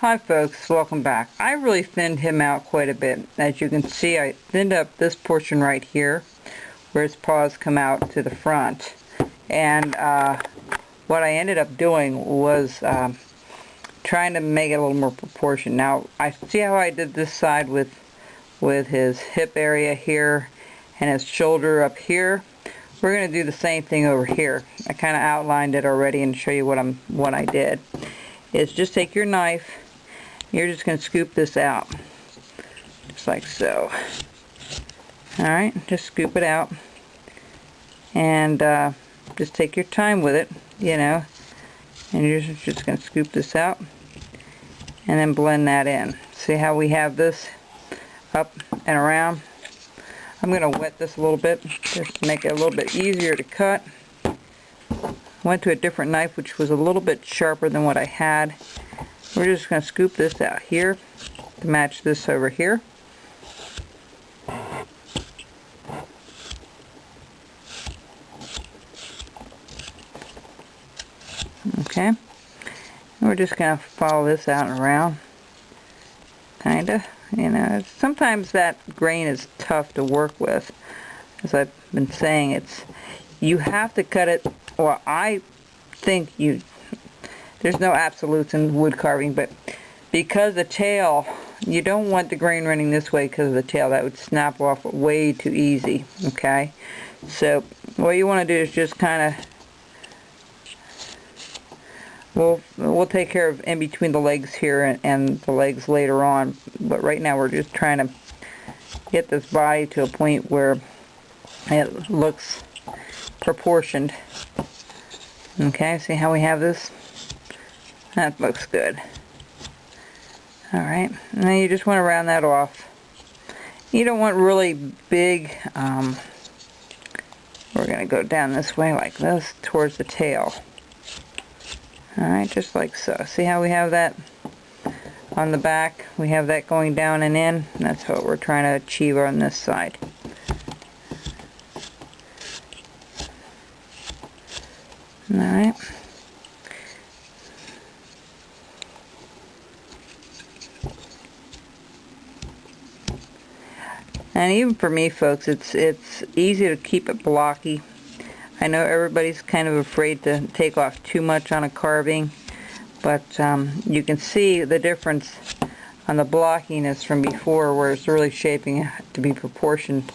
Hi folks, welcome back. I really thinned him out quite a bit. As you can see, I thinned up this portion right here where his paws come out to the front. And what I ended up doing was trying to make it a little more proportion. Now, I see how I did this side with his hip area here and his shoulder up here. We're going to do the same thing over here. I kind of outlined it already and show you what I did. Is just take your knife. You're just going to scoop this out, just like so. Alright, just scoop it out. And just take your time with it, you know. And you're just going to scoop this out. And then blend that in. See how we have this up and around? I'm going to wet this a little bit, just to make it a little bit easier to cut. Went to a different knife, which was a little bit sharper than what I had. We're just going to scoop this out here to match this over here. Okay. And we're just going to follow this out and around. Kinda. You know, sometimes that grain is tough to work with. As I've been saying, you have to cut it, or I think there's no absolutes in wood carving, but because the tail, you don't want the grain running this way because of the tail. That would snap off way too easy, okay? So what you want to do is just kind of, we'll take care of in between the legs here and the legs later on, but right now we're just trying to get this body to a point where it looks proportioned. Okay, see how we have this? That looks good. Alright, and then you just want to round that off. You don't want really big, we're going to go down this way like this towards the tail. Alright, just like so. See how we have that on the back? We have that going down and in. That's what we're trying to achieve on this side. Alright. And even for me, folks, it's easy to keep it blocky. I know everybody's kind of afraid to take off too much on a carving, but you can see the difference on the blockiness from before, where it's really shaping to be proportioned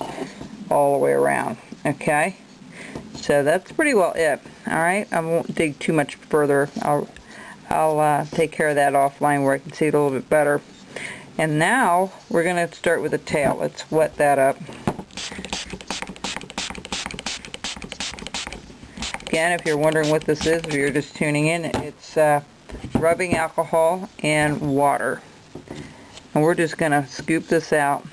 all the way around. Okay, so that's pretty well it. All right, I won't dig too much further. I'll take care of that offline where I can see it a little bit better. And now we're going to start with the tail. Let's wet that up. Again, if you're wondering what this is, if you're just tuning in, it's rubbing alcohol and water. And we're just going to scoop this out.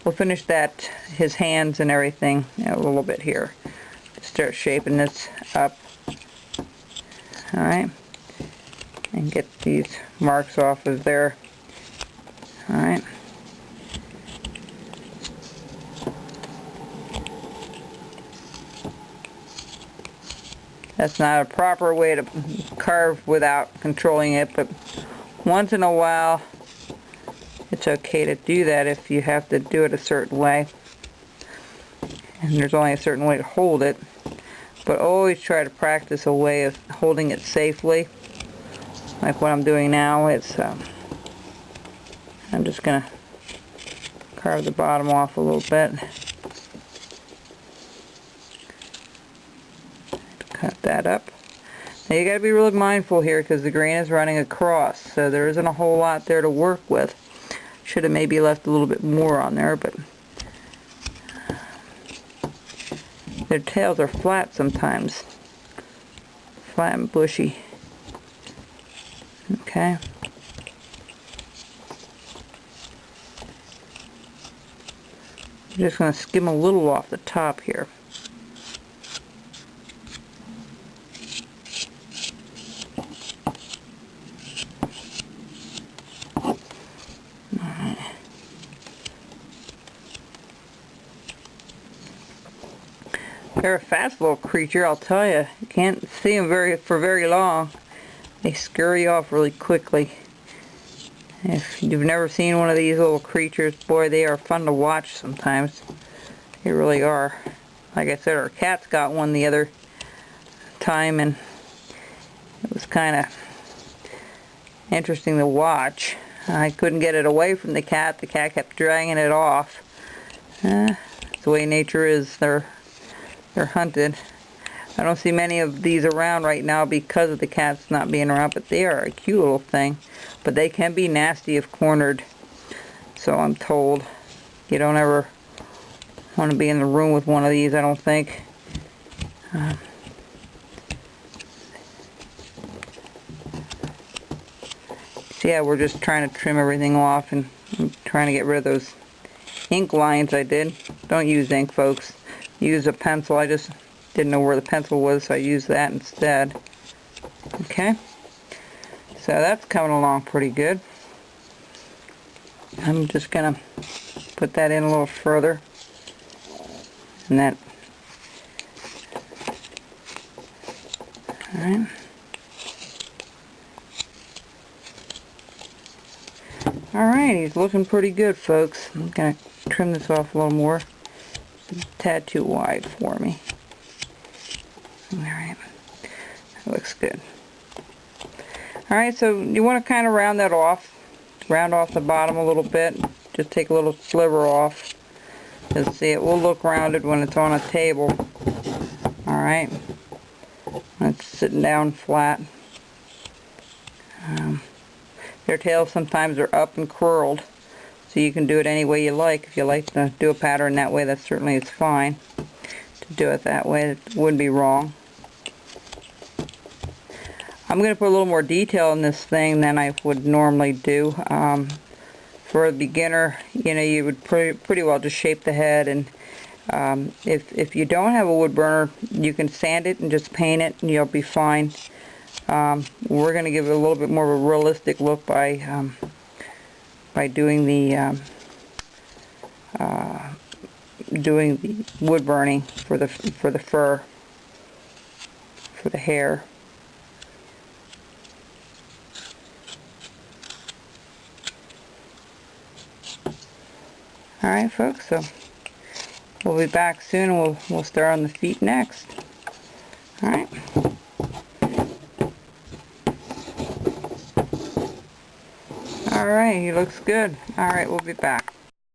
We'll finish that, his hands and everything, a little bit here. Start shaping this up. Alright. And get these marks off of there. Alright. That's not a proper way to carve without controlling it, but once in a while it's okay to do that if you have to do it a certain way. And there's only a certain way to hold it, but always try to practice a way of holding it safely. Like what I'm doing now, I'm just going to carve the bottom off a little bit. Cut that up. Now you got to be really mindful here because the grain is running across, so there isn't a whole lot there to work with. Should have maybe left a little bit more on there, but their tails are flat sometimes. Flat and bushy. Okay. I'm just going to skim a little off the top here. Alright. They're a fast little creature, I'll tell you. You can't see them for very long. They scurry off really quickly. If you've never seen one of these little creatures, boy, they are fun to watch sometimes. They really are. Like I said, our cat's got one the other time, and it was kind of interesting to watch. I couldn't get it away from the cat. The cat kept dragging it off. It's the way nature is. They're hunted. I don't see many of these around right now because of the cats not being around, but they are a cute little thing. But they can be nasty if cornered, so I'm told. You don't ever want to be in the room with one of these, I don't think. So yeah, we're just trying to trim everything off, and I'm trying to get rid of those ink lines I did. Don't use ink, folks. Use a pencil. I just didn't know where the pencil was, so I used that instead. Okay, so that's coming along pretty good. I'm just gonna put that in a little further, and that. All right. Alright, he's looking pretty good, folks. I'm going to trim this off a little more. It's a tad too wide for me. Alright, that looks good. Alright, so you want to kind of round that off. Round off the bottom a little bit. Just take a little sliver off. Just see, it will look rounded when it's on a table. Alright, it's sitting down flat. Their tails sometimes are up and curled, so you can do it any way you like. If you like to do a pattern that way, that certainly is fine to do it that way. It wouldn't be wrong. I'm going to put a little more detail in this thing than I would normally do. For a beginner, you know, you would pretty well just shape the head, and if you don't have a wood burner, you can sand it and just paint it, and you'll be fine. We're going to give it a little bit more of a realistic look by doing the wood burning for the fur, for the hair. All right, folks. So we'll be back soon, and we'll start on the feet next. All right. Alright, he looks good. Alright, we'll be back.